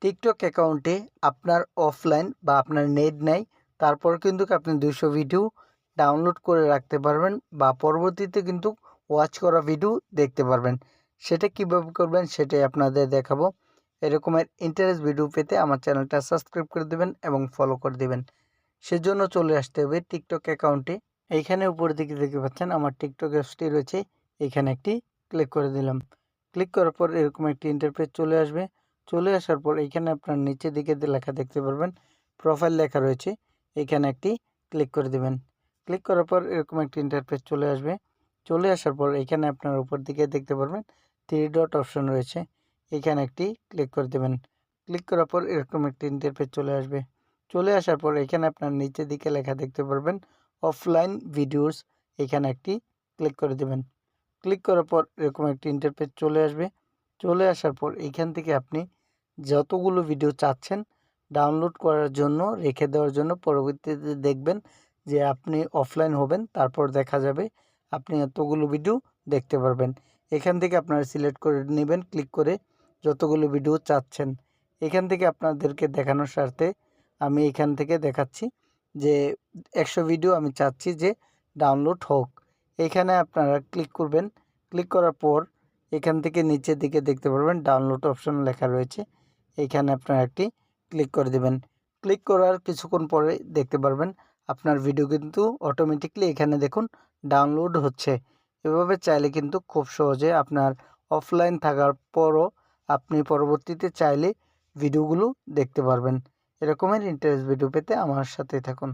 TikTok অ্যাকাউন্টে আপনার offline বা আপনার নেট নাই, তারপর কিন্তু আপনি 200 ভিডিও ডাউনলোড করে রাখতে পারবেন বা পরবর্তীতে কিন্তু ওয়াচ করা ভিডিও দেখতে পারবেন। সেটা কীভাবে করবেন সেটাই আপনাদের দেখাবো। এরকমের ইন্টারেস্ট ভিডিও পেতে আমার চ্যানেলটা সাবস্ক্রাইব করে দেবেন এবং ফলো করে দেবেন। সেজন্য চলে আসতে হবে টিকটক অ্যাকাউন্টে। এইখানে উপরের দিকে দেখতে পাচ্ছেন আমার টিকটক অ্যাপসটি রয়েছে, এখানে একটি ক্লিক করে দিলাম। ক্লিক করার পর এরকম একটি ইন্টারফেস চলে আসবে। চলে আসার পর এখানে আপনার নিচের দিকে লেখা দেখতে পারবেন, প্রোফাইল লেখা রয়েছে, এখানে একটি ক্লিক করে দেবেন। ক্লিক করার পর এরকম একটি ইন্টারফেস চলে আসবে। চলে আসার পর এখানে আপনার উপর দিকে দেখতে পারবেন 3 ডট অপশন রয়েছে, এখানে একটি ক্লিক করে দেবেন। ক্লিক করার পর এরকম একটি ইন্টারফেস চলে আসবে। চলে আসার পর এখানে আপনার নিচের দিকে লেখা দেখতে পারবেন অফলাইন ভিডিওস, এখানে একটি ক্লিক করে দেবেন। ক্লিক করার পর এরকম একটি ইন্টারফেস চলে আসবে। চলে আসার পর এইখান থেকে আপনি যতগুলো ভিডিও চাচ্ছেন ডাউনলোড করার জন্য, রেখে দেওয়ার জন্য, পরবর্তীতে দেখবেন যে আপনি অফলাইন হবেন, তারপর দেখা যাবে আপনি এতগুলো ভিডিও দেখতে পারবেন। এখান থেকে আপনারা সিলেক্ট করে নেবেন ক্লিক করে যতগুলো ভিডিও চাচ্ছেন। এখান থেকে আপনাদেরকে দেখানোর স্বার্থে আমি এখান থেকে দেখাচ্ছি যে 100 ভিডিও আমি চাচ্ছি যে ডাউনলোড হোক। এখানে আপনারা ক্লিক করবেন। ক্লিক করার পর এখান থেকে নিচের দিকে দেখতে পারবেন ডাউনলোড অপশন লেখা রয়েছে, এখানে আপনারা একটি ক্লিক করে দেবেন। ক্লিক করার কিছুক্ষণ পরে দেখতে পারবেন আপনার ভিডিও কিন্তু অটোমেটিকলি এখানে দেখুন ডাউনলোড হচ্ছে। এভাবে চাইলে কিন্তু খুব সহজে আপনার অফলাইন থাকার পরও আপনি পরবর্তীতে চাইলে ভিডিওগুলো দেখতে পারবেন। এরকমের ইন্টারেস্ট ভিডিও পেতে আমার সাথে থাকুন।